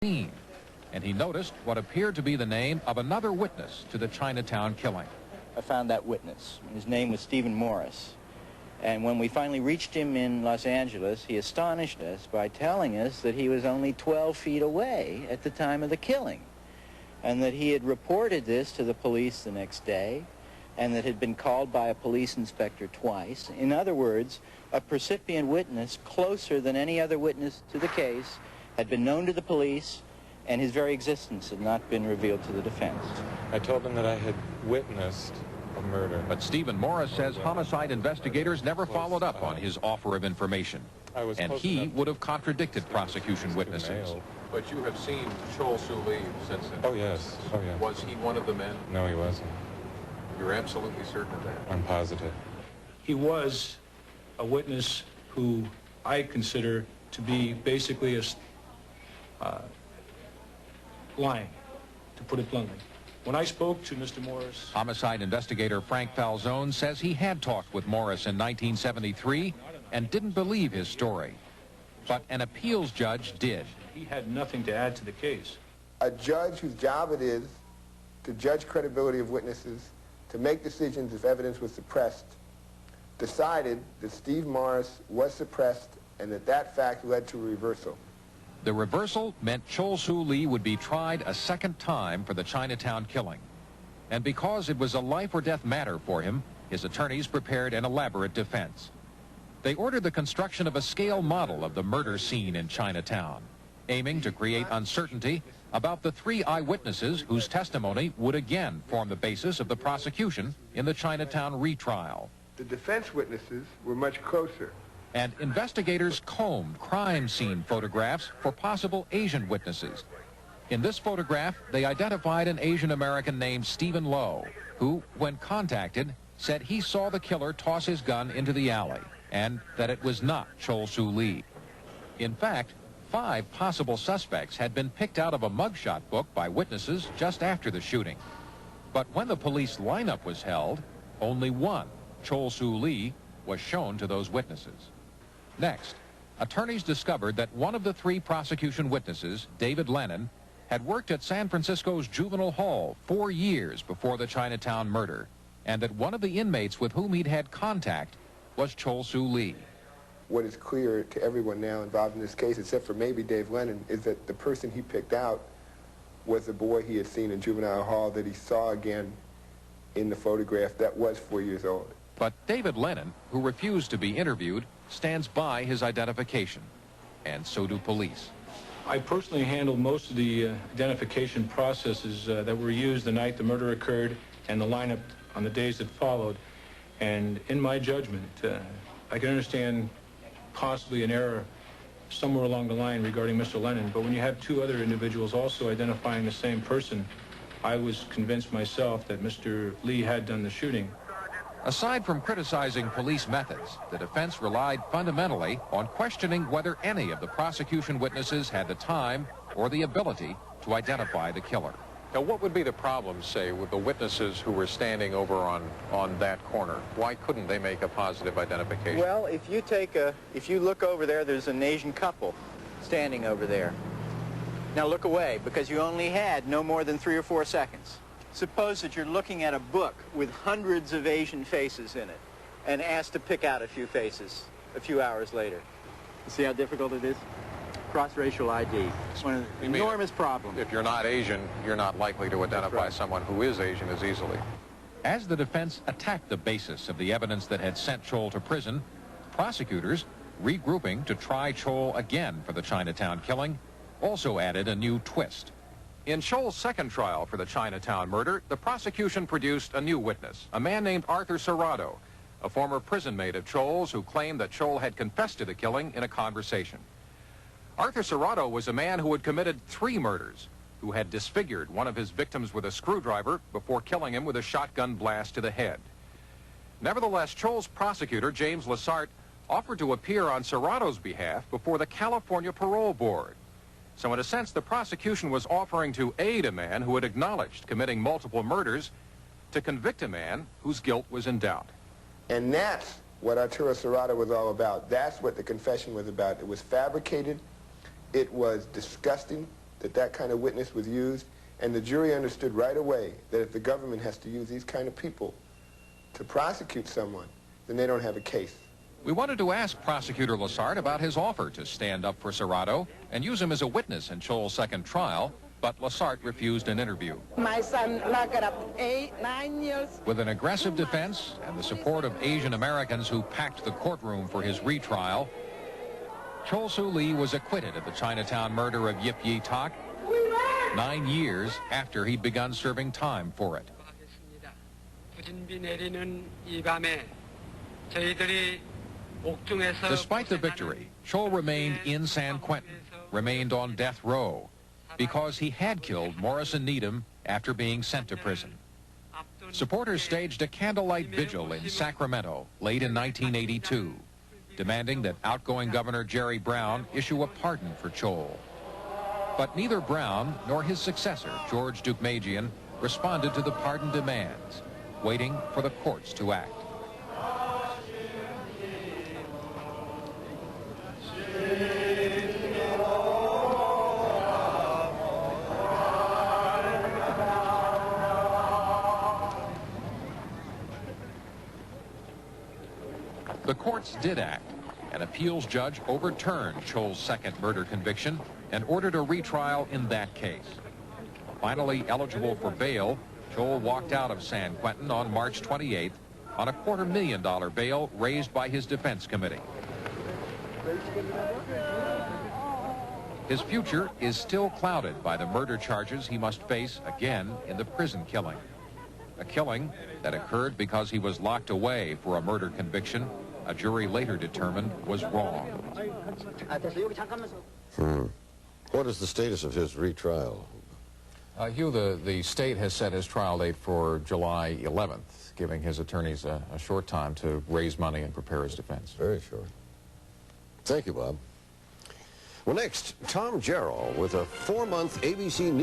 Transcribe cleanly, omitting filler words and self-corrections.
scene, and he noticed what appeared to be the name of another witness to the Chinatown killing. I found that witness. His name was Stephen Morris. And when we finally reached him in Los Angeles, he astonished us by telling us that he was only 12 feet away at the time of the killing, and that he had reported this to the police the next day, and that had been called by a police inspector twice. In other words, a percipient witness closer than any other witness to the case had been known to the police, and his very existence had not been revealed to the defense. I told them that I had witnessed a murder. But Stephen Morris says homicide investigators never followed up on his offer of information, and he would have contradicted prosecution witnesses. But you have seen Chol Soo Lee since then? Oh, yes. Oh, yeah. Was he one of the men? No, he wasn't. You're absolutely certain of that? I'm positive. He was a witness who I consider to be basically lying, to put it bluntly. When I spoke to Mr. Morris... Homicide investigator Frank Falzone says he had talked with Morris in 1973 and didn't believe his story. But an appeals judge did. He had nothing to add to the case. A judge whose job it is to judge credibility of witnesses, to make decisions if evidence was suppressed, decided that Steve Morris was suppressed and that fact led to a reversal. The reversal meant Chol Soo Lee would be tried a second time for the Chinatown killing. And because it was a life-or-death matter for him, his attorneys prepared an elaborate defense. They ordered the construction of a scale model of the murder scene in Chinatown, aiming to create uncertainty about the 3 eyewitnesses whose testimony would again form the basis of the prosecution in the Chinatown retrial. The defense witnesses were much closer. And investigators combed crime scene photographs for possible Asian witnesses. In this photograph, they identified an Asian American named Stephen Lowe, who, when contacted, said he saw the killer toss his gun into the alley, and that it was not Chol Soo Lee. In fact, 5 possible suspects had been picked out of a mugshot book by witnesses just after the shooting. But when the police lineup was held, only one, Chol Soo Lee, was shown to those witnesses. Next, attorneys discovered that one of the 3 prosecution witnesses, David Lennon, had worked at San Francisco's juvenile hall 4 years before the Chinatown murder, and that one of the inmates with whom he'd had contact was Chol Soo Lee. What is clear to everyone now involved in this case, except for maybe Dave Lennon, is that the person he picked out was the boy he had seen in juvenile hall that he saw again in the photograph that was 4 years old. But David Lennon, who refused to be interviewed, stands by his identification, and so do police. I personally handled most of the identification processes that were used the night the murder occurred and the lineup on the days that followed. And in my judgment, I can understand possibly an error somewhere along the line regarding Mr. Lennon, but when you have 2 other individuals also identifying the same person, I was convinced myself that Mr. Lee had done the shooting. Aside from criticizing police methods, the defense relied fundamentally on questioning whether any of the prosecution witnesses had the time or the ability to identify the killer. Now, what would be the problem, say, with the witnesses who were standing over on that corner? Why couldn't they make a positive identification? Well, if you look over there, there's an Asian couple standing over there. Now look away, because you only had no more than 3 or 4 seconds. Suppose that you're looking at a book with hundreds of Asian faces in it and asked to pick out a few faces a few hours later. You see how difficult it is? Cross-racial ID. It's one of the enormous problems. If you're not Asian, you're not likely to identify someone who is Asian as easily. As the defense attacked the basis of the evidence that had sent Chol to prison, prosecutors, regrouping to try Chol again for the Chinatown killing, also added a new twist. In Chol's second trial for the Chinatown murder, the prosecution produced a new witness, a man named Arthur Serrato, a former prison mate of Chol's who claimed that Chol had confessed to the killing in a conversation. Arthur Serrato was a man who had committed 3 murders, who had disfigured one of his victims with a screwdriver before killing him with a shotgun blast to the head. Nevertheless, Chol's prosecutor, James Lessart, offered to appear on Serrato's behalf before the California Parole Board. So in a sense, the prosecution was offering to aid a man who had acknowledged committing multiple murders to convict a man whose guilt was in doubt. And that's what Arturo Serrato was all about. That's what the confession was about. It was fabricated. It was disgusting. that that kind of witness was used, and the jury understood right away that if the government has to use these kind of people to prosecute someone, then they don't have a case. We wanted to ask Prosecutor Lessart about his offer to stand up for Serrato and use him as a witness in Chol's second trial, but Lessart refused an interview. My son locked up 9 years. With an aggressive defense and the support of Asian Americans who packed the courtroom for his retrial, Chol Soo Lee was acquitted of the Chinatown murder of Yip Yi Tak 9 years after he'd begun serving time for it. Despite the victory, Chol remained in San Quentin, remained on death row, because he had killed Morris and Needham after being sent to prison. Supporters staged a candlelight vigil in Sacramento late in 1982, demanding that outgoing Governor Jerry Brown issue a pardon for Chol. But neither Brown nor his successor, George Deukmejian, responded to the pardon demands, waiting for the courts to act. The courts did act. An appeals judge overturned Chol's second murder conviction and ordered a retrial in that case. Finally eligible for bail, Chol walked out of San Quentin on March 28th on a $250,000 bail raised by his defense committee. His future is still clouded by the murder charges he must face again in the prison killing. A killing that occurred because he was locked away for a murder conviction a jury later determined was wrong. What is the status of his retrial? Hugh, the state has set his trial date for July 11th, giving his attorneys a short time to raise money and prepare his defense. Very short. Thank you, Bob. Well, next, Tom Jarrell with a 4-month ABC News